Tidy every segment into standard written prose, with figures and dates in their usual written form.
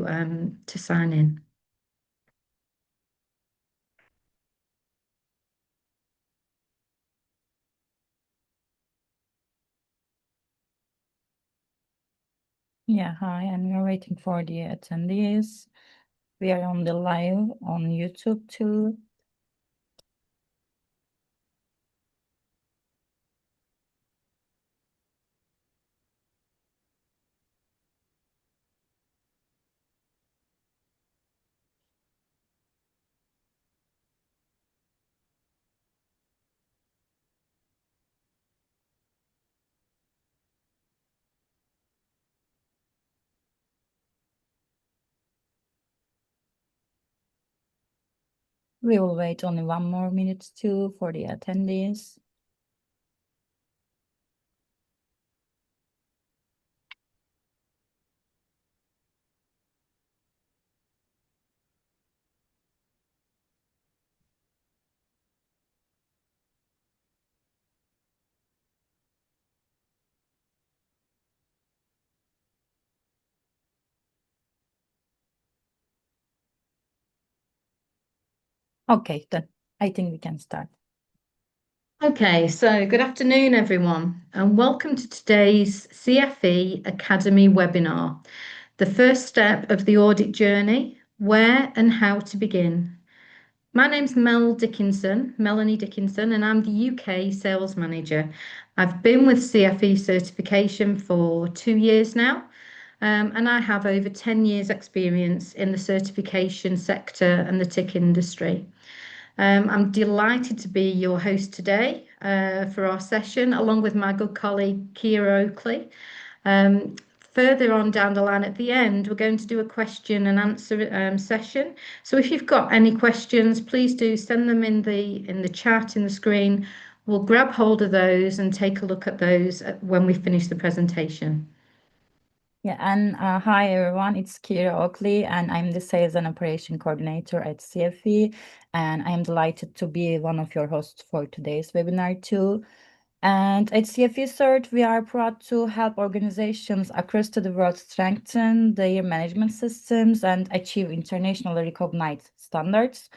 to sign in. Yeah, hi, and we're waiting for the attendees. We are on the live on YouTube too. We will wait only 1 more minute too for the attendees. Okay, then I think we can start. Okay, so good afternoon, everyone, and welcome to today's CFE Academy webinar, the first step of the audit journey, where and how to begin. My name's Melanie Dickinson, and I'm the UK Sales Manager. I've been with CFE certification for 2 years now, and I have over 10 years experience in the certification sector and the TIC industry. I'm delighted to be your host today for our session, along with my good colleague Kira Oakley. Further on down the line at the end, we're going to do a question and answer session. So if you've got any questions, please do send them in the chat in the screen. We'll grab hold of those and take a look at those when we finish the presentation. Yeah, and hi everyone, it's Kira Oakley, and I'm the Sales and Operation Coordinator at CFE, and I am delighted to be one of your hosts for today's webinar too. And at CFE Cert, we are proud to help organizations across the world strengthen their management systems and achieve internationally recognized standards.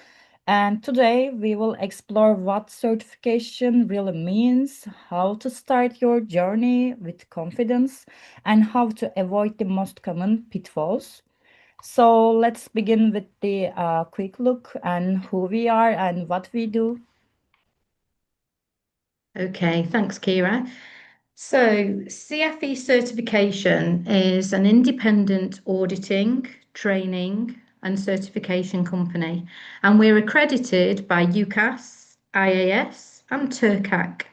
And today we will explore what certification really means, how to start your journey with confidence, and how to avoid the most common pitfalls. So let's begin with the quick look and who we are and what we do. Okay, thanks, Kira. So, CFE certification is an independent auditing, training, and certification company, and we're accredited by UCAS, IAS, and TURCAC.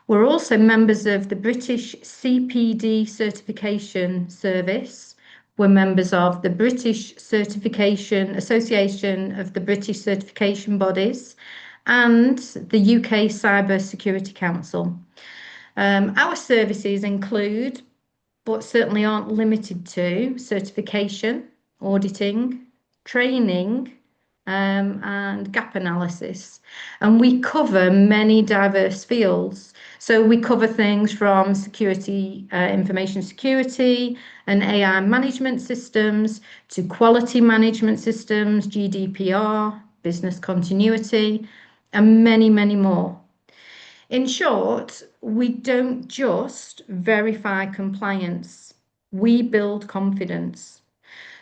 We're also members of the British CPD certification service. We're members of the British Certification Association of the British Certification Bodies and the UK Cyber Security Council. Our services include, but certainly aren't limited to, certification, auditing, training, and gap analysis. And we cover many diverse fields. So we cover things from security, information security and AI management systems to quality management systems, GDPR, business continuity, and many, many more. In short, we don't just verify compliance, we build confidence.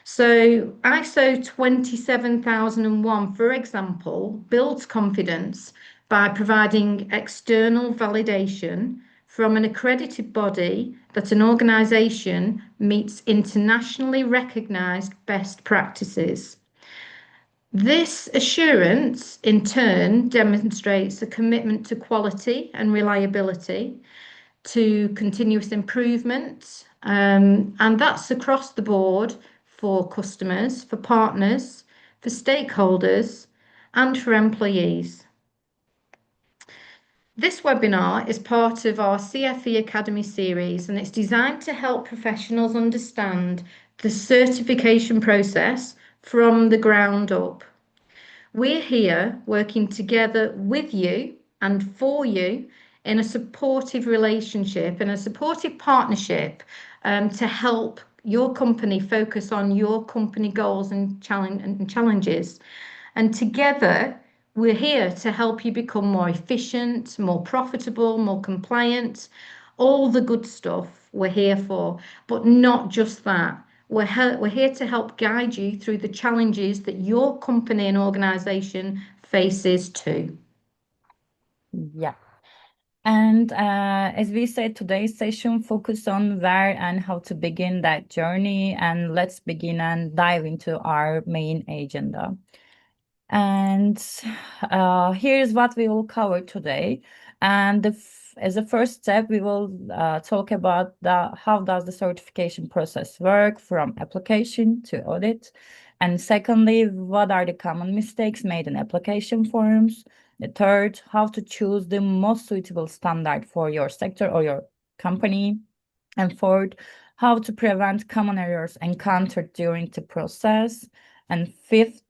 So ISO 27001, for example, builds confidence by providing external validation from an accredited body that an organisation meets internationally recognised best practices. This assurance, in turn, demonstrates a commitment to quality and reliability, to continuous improvement, and that's across the board for customers, for partners, for stakeholders, and for employees. This webinar is part of our CFE Academy series, and it's designed to help professionals understand the certification process from the ground up. We're here working together with you and for you in a supportive relationship and a supportive partnership to help your company focus on your company goals and challenges. And together, we're here to help you become more efficient, more profitable, more compliant, all the good stuff we're here for. But not just that. We're here to help guide you through the challenges that your company and organization faces too. Yeah. And as we said, today's session focus on where and how to begin that journey. And let's begin and dive into our main agenda. And here's what we will cover today. And as a first step, we will talk about how does the certification process work from application to audit. And secondly, what are the common mistakes made in application forms? The third, how to choose the most suitable standard for your sector or your company. And fourth, how to prevent common errors encountered during the process. And fifth,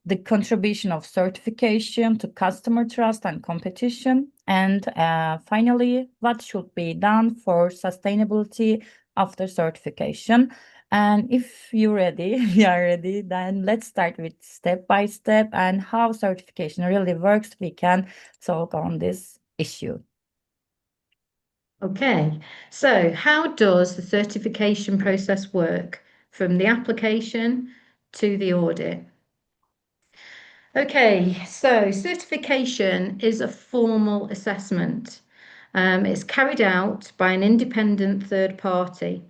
the contribution of certification to customer trust and competition. And finally, what should be done for sustainability after certification. And if you're ready, we are ready, then let's start with step by step and how certification really works. We can talk on this issue. Okay, so how does the certification process work from the application to the audit? Okay, so certification is a formal assessment. It's carried out by an independent third party.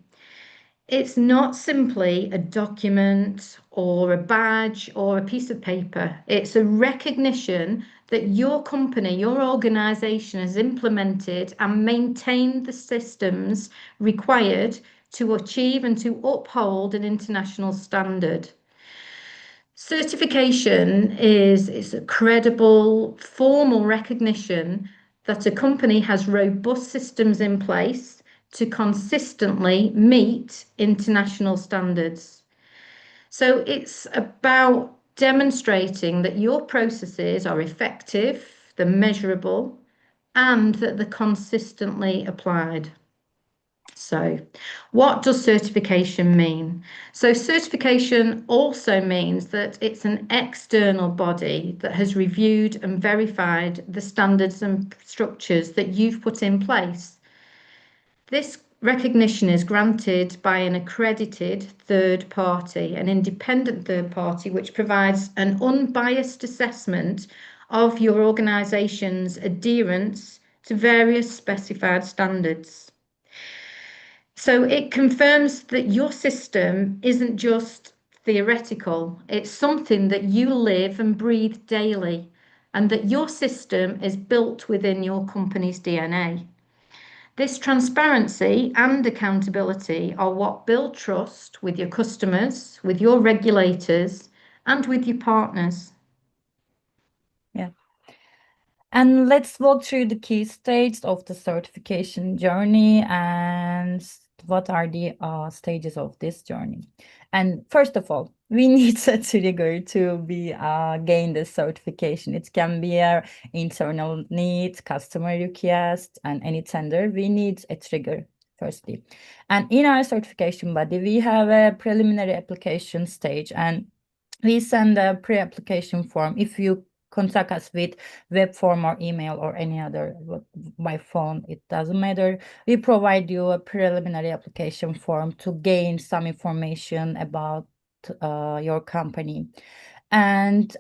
It's not simply a document or a badge or a piece of paper. It's a recognition that your company, your organization has implemented and maintained the systems required to achieve and to uphold an international standard. Certification is a credible, formal recognition that a company has robust systems in place to consistently meet international standards. So it's about demonstrating that your processes are effective, they're measurable, and that they're consistently applied. So, what does certification mean? So, certification also means that it's an external body that has reviewed and verified the standards and structures that you've put in place. This recognition is granted by an accredited third party, an independent third party, which provides an unbiased assessment of your organisation's adherence to various specified standards. So it confirms that your system isn't just theoretical, it's something that you live and breathe daily, and that your system is built within your company's DNA. This transparency and accountability are what build trust with your customers, with your regulators, and with your partners. Yeah. And let's walk through the key stages of the certification journey and what are the stages of this journey. And first of all, we need a trigger to be gain this certification. It can be our internal need, customer request, and any tender. We need a trigger firstly. And in our certification body, we have a preliminary application stage, and we send a pre-application form. If you contact us with web form or email or any other by phone, it doesn't matter. We provide you a preliminary application form to gain some information about your company. And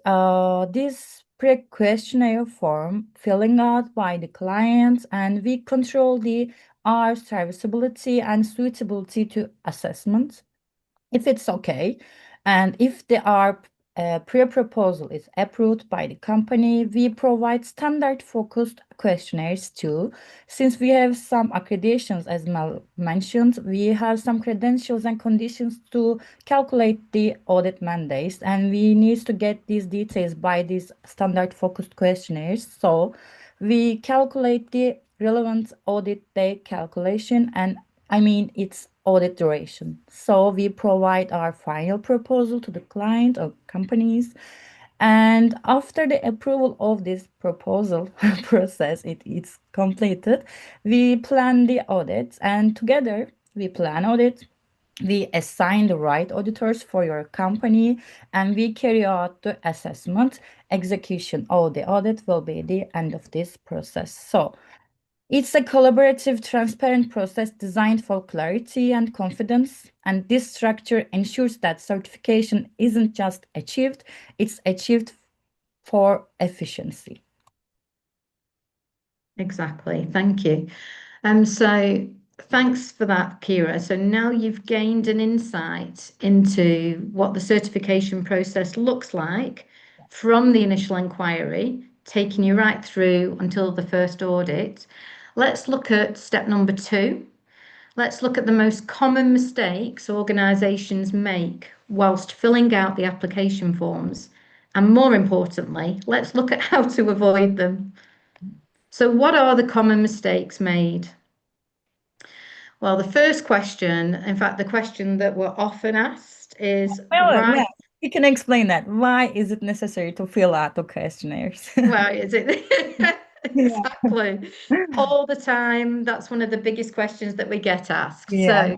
this pre-questionnaire form filling out by the client, and we control our serviceability and suitability to assessment if it's okay. And if our pre-proposal is approved by the company, we provide standard focused questionnaires too. Since we have some accreditations, as Mel mentioned, we have some credentials and conditions to calculate the audit mandates, and we need to get these details by these standard focused questionnaires. So we calculate the relevant audit day calculation, and I mean, it's audit duration. So we provide our final proposal to the client or companies. And after the approval of this proposal process, it's completed, we plan the audit, and together we plan audit, We assign the right auditors for your company, and we carry out the assessment. Execution of the audit will be the end of this process. So it's a collaborative, transparent process designed for clarity and confidence. And this structure ensures that certification isn't just achieved, it's achieved for efficiency. Exactly. Thank you. So thanks for that, Kira. So now you've gained an insight into what the certification process looks like from the initial inquiry, taking you right through until the first audit. Let's look at step number two. Let's look at the most common mistakes organisations make whilst filling out the application forms. And more importantly, let's look at how to avoid them. So, what are the common mistakes made? Well, the first question, in fact, the question that we're often asked is Well, why? yeah, you can explain that. Why is it necessary to fill out the questionnaires? Well, is it Yeah. exactly all the time? That's one of the biggest questions that we get asked. Yeah.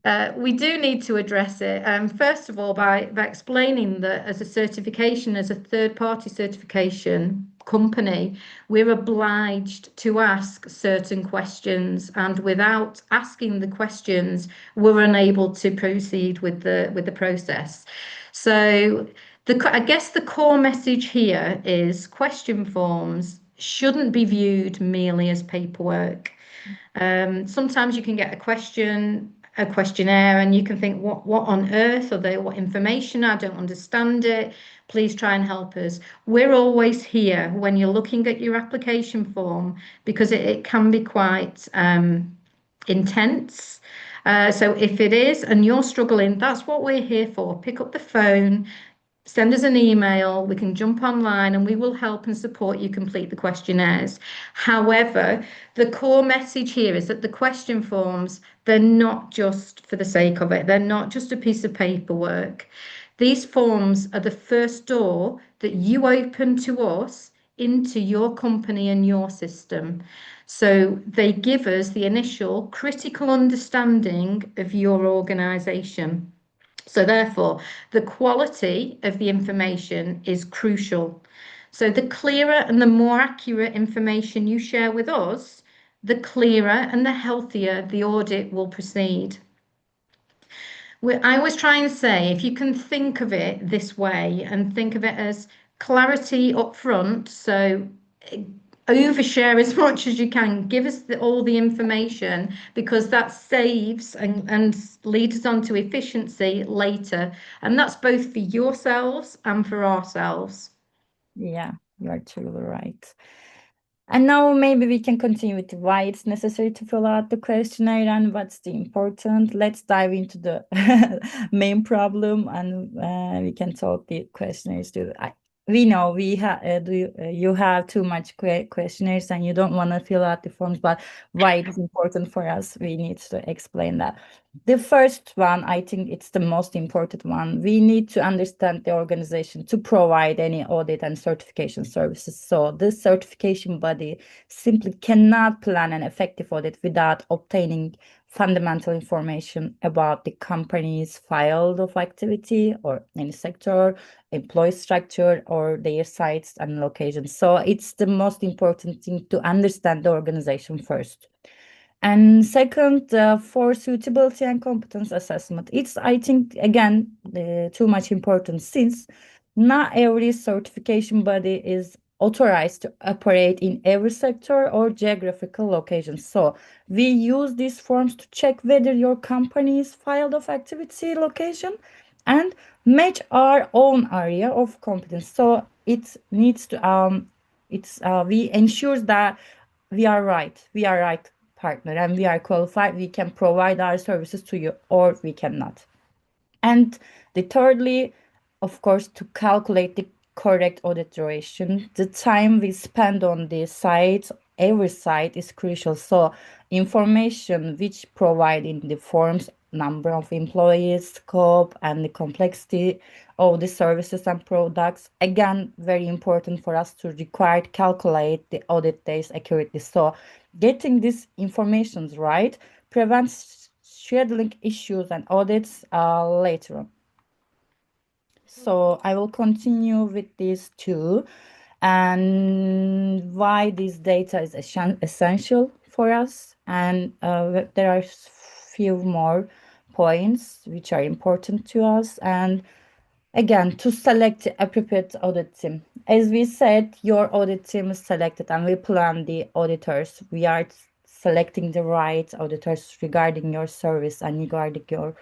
So, we do need to address it. First of all, by explaining that as a certification, as a third-party certification company, we're obliged to ask certain questions, and without asking the questions, we're unable to proceed with the process. So, I guess the core message here is question forms shouldn't be viewed merely as paperwork. Sometimes you can get a questionnaire, and you can think, what on earth are they? What information? I don't understand it. Please try and help us. We're always here when you're looking at your application form because it can be quite intense. So if it is and you're struggling, that's what we're here for. Pick up the phone, send us an email, we can jump online and we will help and support you complete the questionnaires. However, the core message here is that the question forms, they're not just for the sake of it, they're not just a piece of paperwork. These forms are the first door that you open to us into your company and your system. So they give us the initial critical understanding of your organisation. So, therefore, the quality of the information is crucial. So, the clearer and the more accurate information you share with us, the clearer and the healthier the audit will proceed. I always try and say, if you can think of it this way and think of it as clarity up front, so overshare as much as you can, give us all the information because that saves and leads us on to efficiency later. And that's both for yourselves and for ourselves. Yeah, you are truly right. And now maybe we can continue with why it's necessary to fill out the questionnaire and what's the important. Let's dive into the main problem, and we can talk the questionnaires too. We know we have you have too much questionnaires and you don't want to fill out the forms, but why it's important for us, we need to explain that. The first one, I think it's the most important one. We need to understand the organization to provide any audit and certification services. So this certification body simply cannot plan an effective audit without obtaining fundamental information about the company's field of activity or any sector, employee structure, or their sites and locations. So it's the most important thing to understand the organization first. And second, for suitability and competence assessment, it's, I think, again, too much important since not every certification body is authorized to operate in every sector or geographical location. So we use these forms to check whether your company's field of activity location and match our own area of competence. So it needs to we ensure that we are right partner and we are qualified, we can provide our services to you, or we cannot. And the thirdly, of course, to calculate the correct audit duration, the time we spend on the site, every site is crucial. So information which provide in the forms, number of employees, scope, and the complexity of the services and products, again, very important for us to require calculate the audit days accurately. So getting these informations right prevents scheduling issues and audits later on. So I will continue with these two and why this data is essential for us. And there are few more points which are important to us. And again, to select the appropriate audit team. As we said, your audit team is selected and we plan the auditors. We are selecting the right auditors regarding your service and regarding your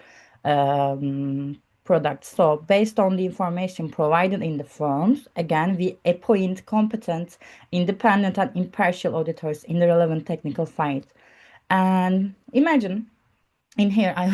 product. So based on the information provided in the forms, again, we appoint competent, independent and impartial auditors in the relevant technical field. And imagine in here I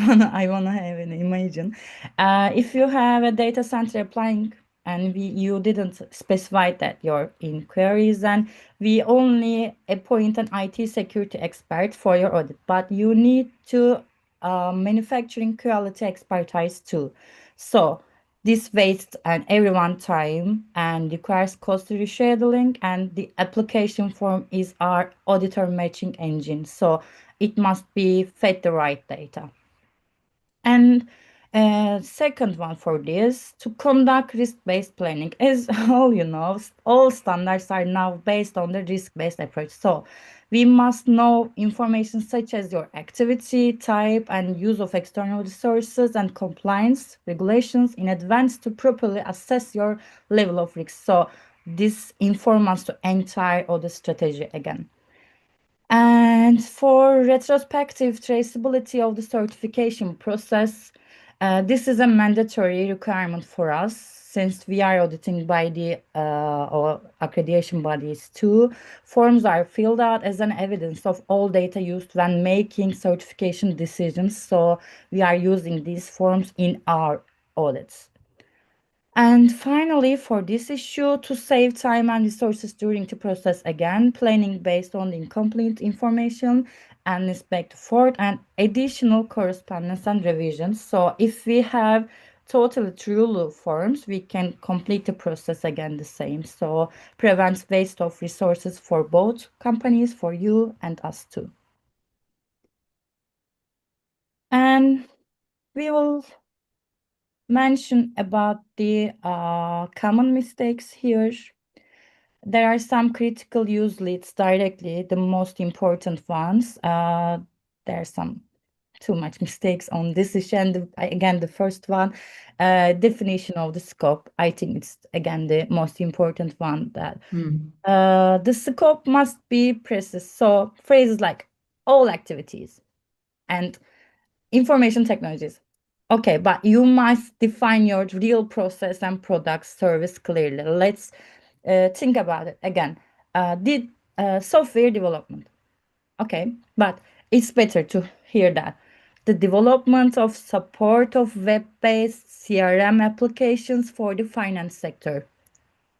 wanna have an imagine if you have a data center applying and you didn't specify that your inquiries, and we only appoint an IT security expert for your audit, but you need to manufacturing quality expertise too. So this wastes and everyone time and requires costly rescheduling, and the application form is our auditor matching engine. So it must be fed the right data. And second one for this, to conduct risk-based planning. As all you know, all standards are now based on the risk-based approach. So we must know information such as your activity type and use of external resources and compliance regulations in advance to properly assess your level of risk. So this informs us to entire audit strategy again. And for retrospective traceability of the certification process, this is a mandatory requirement for us since we are auditing by the or accreditation bodies too. Forms are filled out as an evidence of all data used when making certification decisions. So we are using these forms in our audits. And finally, for this issue, to save time and resources during the process, again, planning based on the incomplete information and inspect for and additional correspondence and revisions. So if we have totally true forms, we can complete the process again the same. So prevents waste of resources for both companies, for you and us too. And we will mention about the common mistakes here. There are some critical use leads directly, the most important ones. There are some too much mistakes on this issue. And again, the first one, definition of the scope. I think it's again the most important one, that the scope must be precise. So phrases like all activities and information technologies. Okay, but you must define your real process and product service clearly. Let's think about it again. Did software development. Okay, but it's better to hear that. The development of support of web-based CRM applications for the finance sector.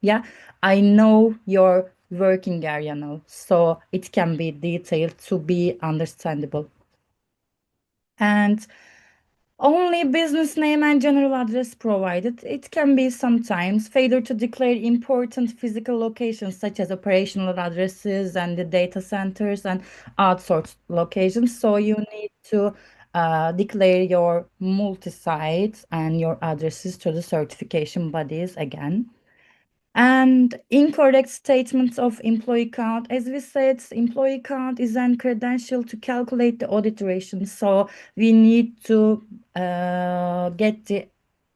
Yeah, I know your working area now, so it can be detailed to be understandable. And only business name and general address provided. It can be sometimes failure to declare important physical locations such as operational addresses and the data centers and outsourced locations. So you need to declare your multi-sites and your addresses to the certification bodies again. And incorrect statements of employee count. As we said, employee count is an credential to calculate the audit duration. So we need to get the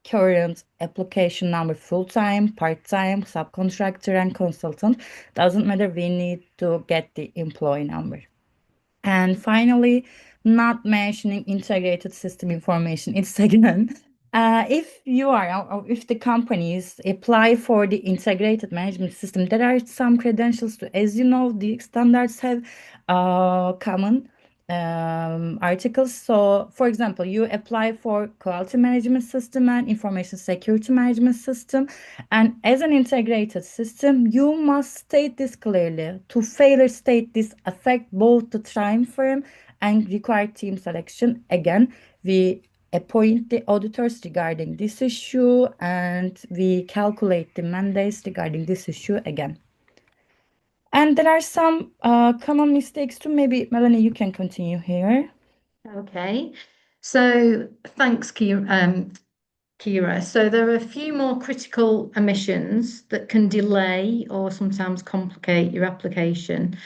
current application number, full-time, part-time, subcontractor, and consultant. Doesn't matter, we need to get the employee number. And finally, not mentioning integrated system information. It's again, if you are, or if the companies apply for the integrated management system, there are some credentials to, as you know, the standards have common articles. So, for example, you apply for quality management system and information security management system. And as an integrated system, you must state this clearly. To failure state this affect both the time frame and required team selection. Again, we appoint the auditors regarding this issue and we calculate the mandates regarding this issue again. And there are some common mistakes too. Maybe Melanie, you can continue here. Okay. So thanks, Kira. So there are a few more critical omissions that can delay or sometimes complicate your application.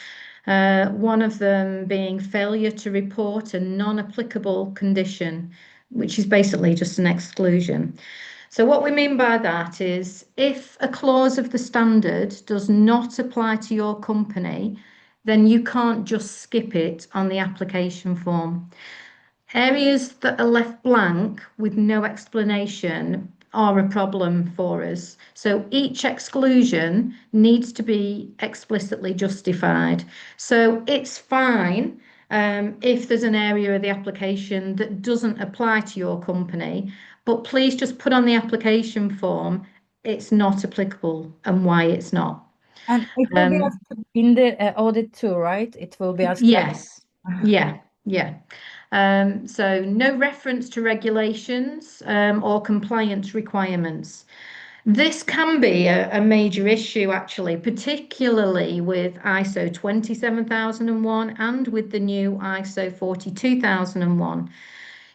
One of them being failure to report a non-applicable condition, which is basically just an exclusion. So what we mean by that is if a clause of the standard does not apply to your company, then you can't just skip it on the application form. Areas that are left blank with no explanation are a problem for us. So each exclusion needs to be explicitly justified. So it's fine if there's an area of the application that doesn't apply to your company, but please just put on the application form it's not applicable and why it's not. And it will be Um, asked in the audit too, right? It will be asked like, yes, yeah, yeah. So no reference to regulations or compliance requirements. This can be a major issue, actually, particularly with ISO 27001 and with the new ISO 42001.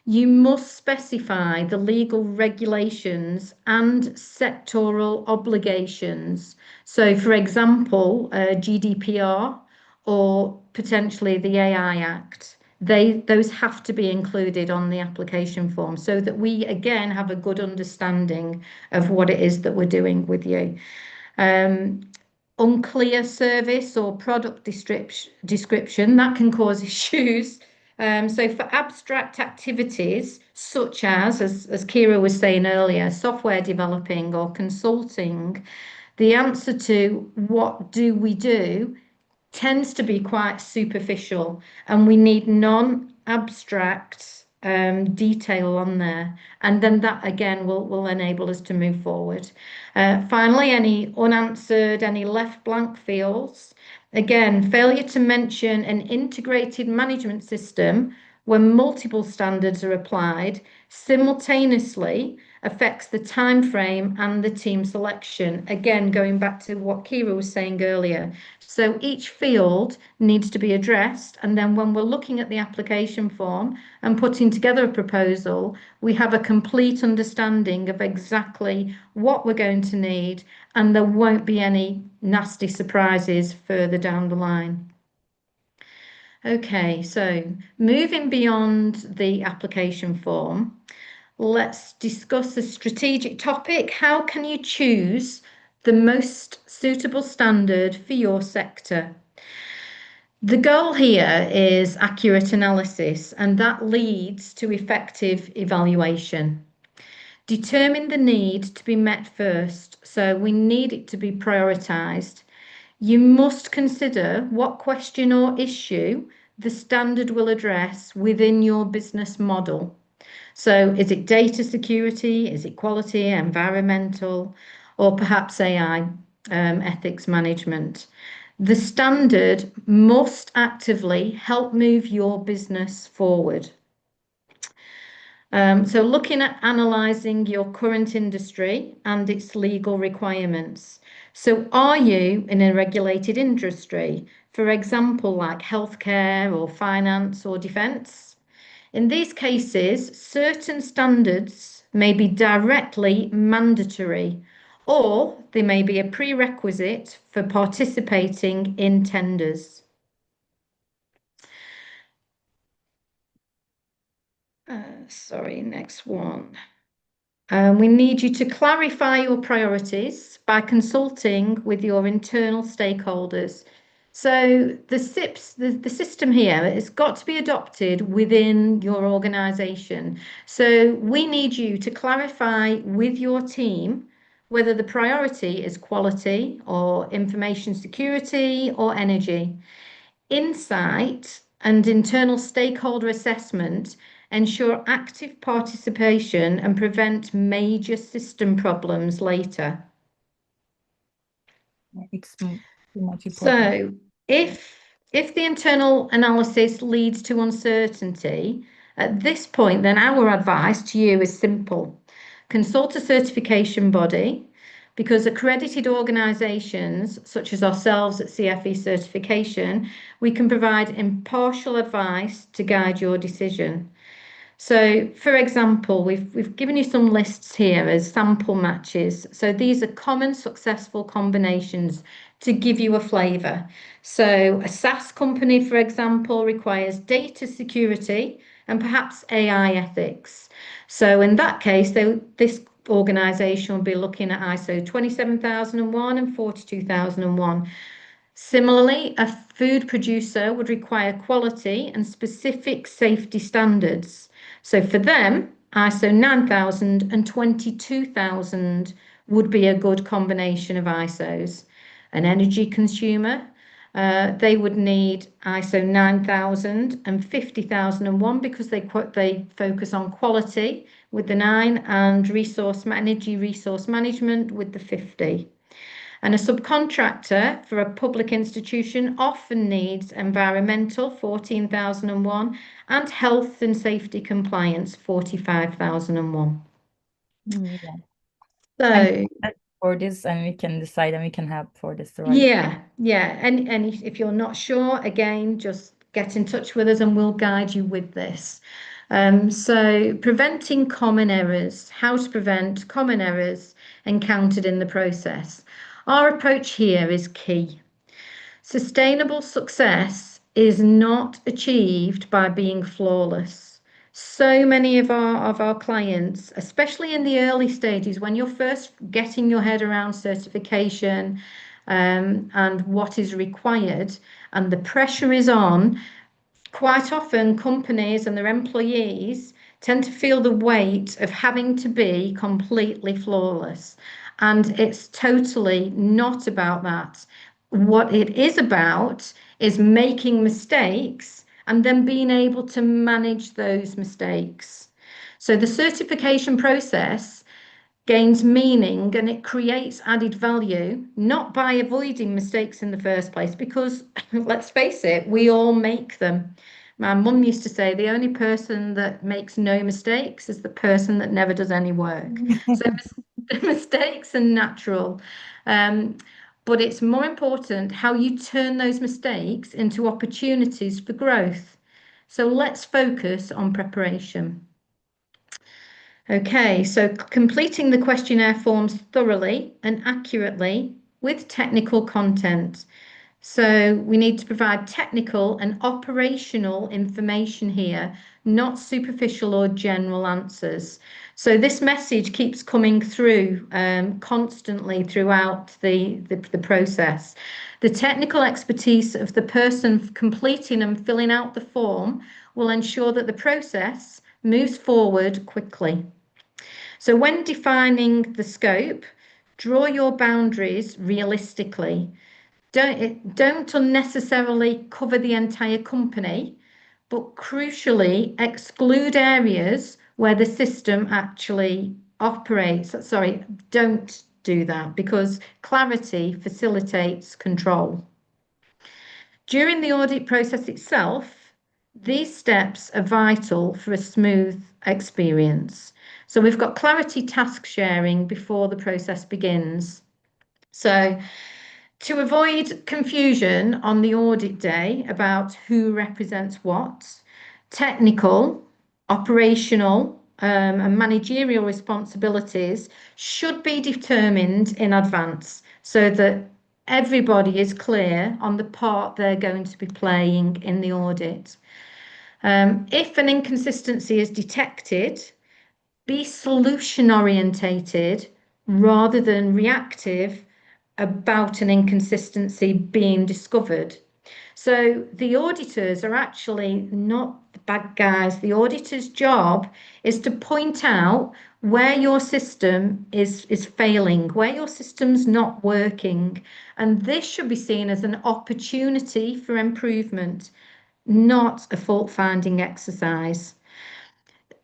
You must specify the legal regulations and sectoral obligations. So, for example, GDPR or potentially the AI Act, those have to be included on the application form so that we again have a good understanding of what it is that we're doing with you. Um, Unclear service or product description that can cause issues. So for abstract activities such as Kira was saying earlier, software developing or consulting, the answer to what do we do tends to be quite superficial, and we need non-abstract detail on there. And then that again will enable us to move forward. Finally, any unanswered, any left blank fields. Again, failure to mention an integrated management system when multiple standards are applied simultaneously affects the time frame and the team selection. Again, going back to what Kira was saying earlier. So each field needs to be addressed, and then when we're looking at the application form and putting together a proposal, we have a complete understanding of exactly what we're going to need, and there won't be any nasty surprises further down the line. Okay, so moving beyond the application form, let's discuss a strategic topic. How can you choose the most suitable standard for your sector? The goal here is accurate analysis, and that leads to effective evaluation. Determine the need to be met first, so we need it to be prioritised. You must consider what question or issue the standard will address within your business model. So is it data security? Is it quality, environmental, or perhaps AI, ethics management? The standard must actively help move your business forward. So looking at analysing your current industry and its legal requirements. So are you in a regulated industry, for example, like healthcare or finance or defence? In these cases, certain standards may be directly mandatory, or they may be a prerequisite for participating in tenders. Sorry, next one. We need you to clarify your priorities by consulting with your internal stakeholders. So the SIPs, the system here, it's got to be adopted within your organisation. So we need you to clarify with your team whether the priority is quality or information security or energy. Insight and internal stakeholder assessment ensure active participation and prevent major system problems later. it's too much important. So if the internal analysis leads to uncertainty, at this point, then our advice to you is simple. Consult a certification body because accredited organisations such as ourselves at CFE Certification, we can provide impartial advice to guide your decision. So, for example, we've given you some lists here as sample matches. So these are common successful combinations to give you a flavor. So a SaaS company, for example, requires data security and perhaps AI ethics. So in that case, this organization will be looking at ISO 27001 and 42001. Similarly, a food producer would require quality and specific safety standards. So for them, ISO 9000 and 22000 would be a good combination of ISOs. An energy consumer, they would need ISO 9000 and 50001 because they focus on quality with the 9 and energy resource management with the 50. And a subcontractor for a public institution often needs environmental 14,001 and health and safety compliance 45,001. Yeah. And So for this, and we can decide and we can help for this, right? yeah. And if you're not sure, again, just get in touch with us and we'll guide you with this. So preventing common errors, how to prevent common errors encountered in the process. Our approach here is key. Sustainable success is not achieved by being flawless. So many of our clients, especially in the early stages, when you're first getting your head around certification and what is required, and the pressure is on, quite often companies and their employees tend to feel the weight of having to be completely flawless. And it's totally not about that. What it is about is making mistakes and then being able to manage those mistakes. So the certification process gains meaning and it creates added value, not by avoiding mistakes in the first place, because let's face it, we all make them. My mum used to say the only person that makes no mistakes is the person that never does any work. So mistakes are natural. Um, but it's more important how you turn those mistakes into opportunities for growth. So let's focus on preparation. Okay, so completing the questionnaire forms thoroughly and accurately with technical content. So we need to provide technical and operational information here, not superficial or general answers. So this message keeps coming through constantly throughout the process. The technical expertise of the person completing and filling out the form will ensure that the process moves forward quickly. So when defining the scope, draw your boundaries realistically. Don't unnecessarily cover the entire company, but crucially exclude areas where the system actually operates. Sorry, don't do that because clarity facilitates control. During the audit process itself, these steps are vital for a smooth experience. So we've got clarity task sharing before the process begins. So to avoid confusion on the audit day about who represents what, technical, operational, and managerial responsibilities should be determined in advance so that everybody is clear on the part they're going to be playing in the audit. If an inconsistency is detected, be solution orientated rather than reactive about an inconsistency being discovered. So the auditors are actually not the bad guys. The auditor's job is to point out where your system is failing, where your system's not working. And this should be seen as an opportunity for improvement, not a fault finding exercise.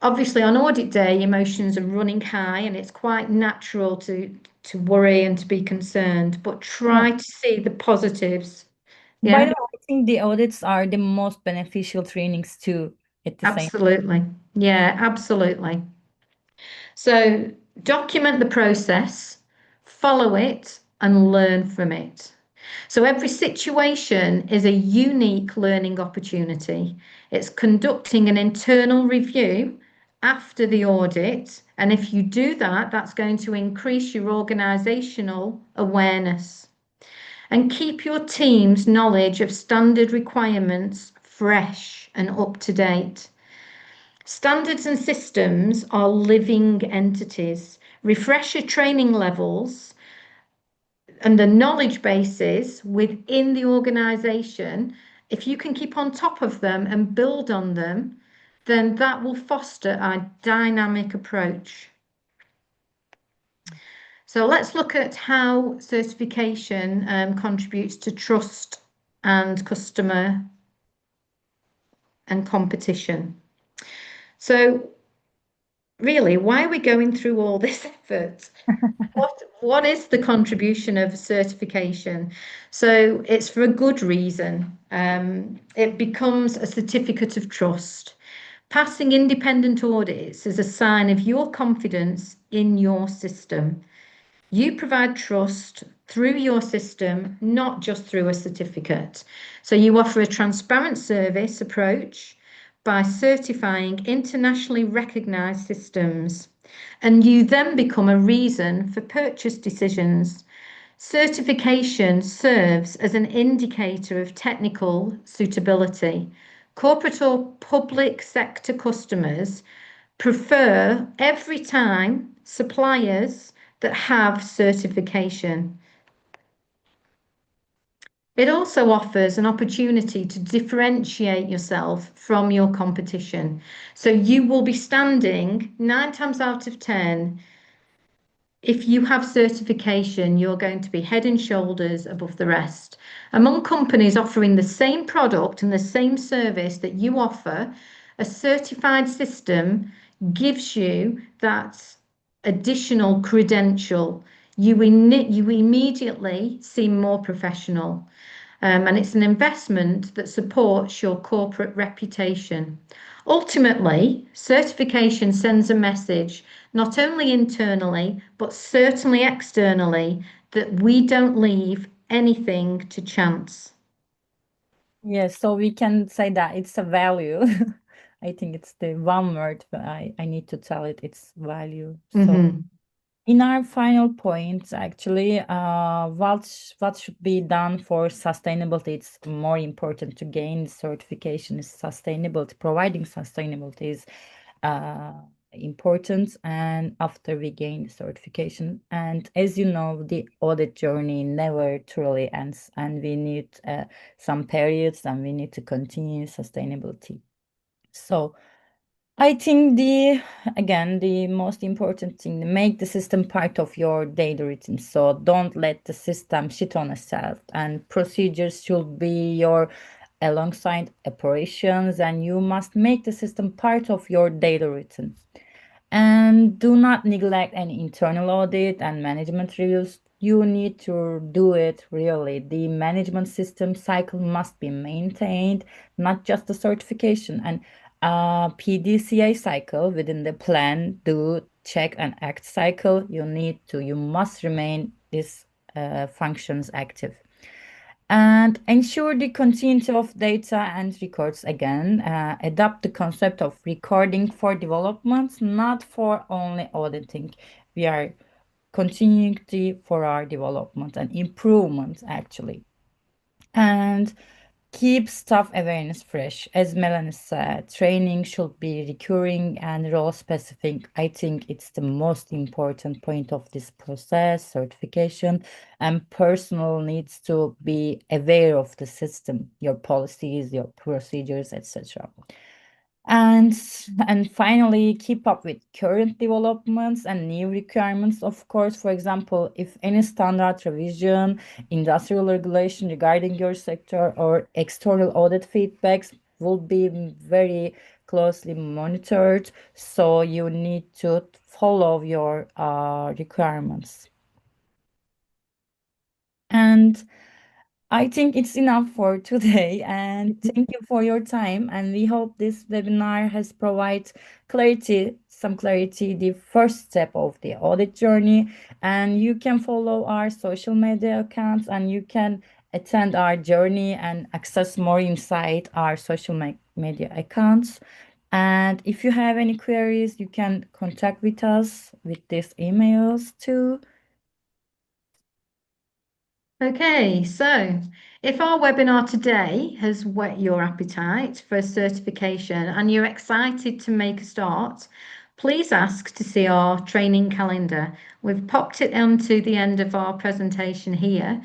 Obviously, on audit day, emotions are running high and it's quite natural to worry and to be concerned, but Yeah. try to see the positives. By Yeah, the way, I think the audits are the most beneficial trainings too at the same. absolutely. Yeah, absolutely. So document the process, follow it, and learn from it. So every situation is a unique learning opportunity. It's conducting an internal review after the audit. And if you do that, that's going to increase your organizational awareness and keep your team's knowledge of standard requirements fresh and up to date. Standards and systems are living entities. Refresh your training levels and the knowledge bases within the organization. If you can keep on top of them and build on them, then that will foster a dynamic approach. So let's look at how certification contributes to trust and customer and competition. So really, why are we going through all this effort? What is the contribution of certification? So it's for a good reason. It becomes a certificate of trust. Passing independent audits is a sign of your confidence in your system. You provide trust through your system, not just through a certificate. So you offer a transparent service approach by certifying internationally recognized systems, and you then become a reason for purchase decisions. Certification serves as an indicator of technical suitability. Corporate or public sector customers prefer every time suppliers that have certification. It also offers an opportunity to differentiate yourself from your competition. So you will be standing 9 times out of 10. If you have certification, you're going to be head and shoulders above the rest. Among companies offering the same product and the same service that you offer, a certified system gives you that additional credential. You immediately seem more professional. And it's an investment that supports your corporate reputation. Ultimately, certification sends a message, not only internally, but certainly externally, that we don't leave anything to chance. Yes, so we can say that it's a value. I think it's the one word, but I need to tell it, it's value. So Mhm. in our final points, actually, what should be done for sustainability? It's more important to gain certification is sustainability. Providing sustainability is uh, important, and after we gain the certification, and as you know, the audit journey never truly ends, and we need some periods, and we need to continue sustainability. So I think the most important thing, make the system part of your daily routine. So don't let the system sit on itself, and procedures should be your alongside operations, and you must make the system part of your daily routine. And do not neglect any internal audit and management reviews. You need to do it really. The management system cycle must be maintained, not just the certification. And PDCA cycle within the plan, do check and act cycle. You must remain these functions active and ensure the continuity of data and records again. Adopt the concept of recording for development, not for only auditing. We are continuing for our development and improvement actually. And keep staff awareness fresh. As Melanie said, training should be recurring and role specific. I think it's the most important point of this process, certification, and personal needs to be aware of the system, your policies, your procedures, etc. And finally, keep up with current developments and new requirements. Of course, for example, if any standard revision, industrial regulation regarding your sector, or external audit feedbacks will be very closely monitored. So you need to follow your requirements. And I think it's enough for today, and thank you for your time. And we hope this webinar has provided some clarity, the first step of the audit journey. And you can follow our social media accounts, and you can attend our journey and access more insight our social media accounts. And if you have any queries, you can contact with us with these emails too. Okay, so if our webinar today has whet your appetite for a certification and you're excited to make a start, please ask to see our training calendar. We've popped it onto the end of our presentation here.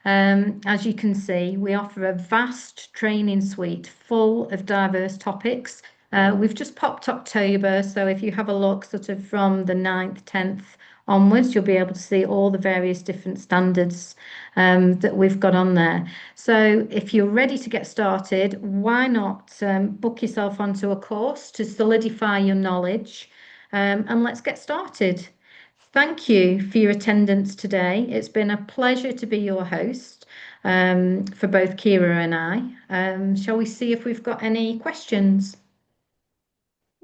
As you can see, we offer a vast training suite full of diverse topics. We've just popped October, so if you have a look sort of from the 9th, 10th onwards, you'll be able to see all the various different standards that we've got on there. So if you're ready to get started, why not book yourself onto a course to solidify your knowledge, and let's get started. Thank you for your attendance today. It's been a pleasure to be your host for both Kira and I. Shall we see if we've got any questions?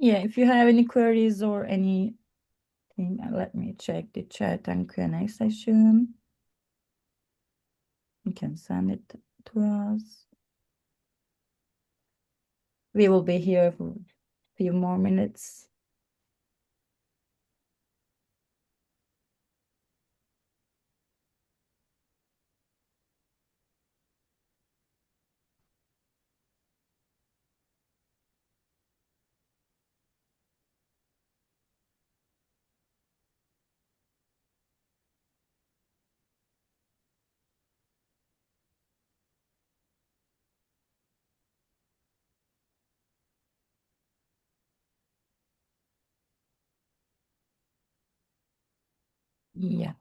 Yeah, if you have any queries or anything, let me check the chat and Q&A session. You can send it to us. We will be here for a few more minutes. Yeah.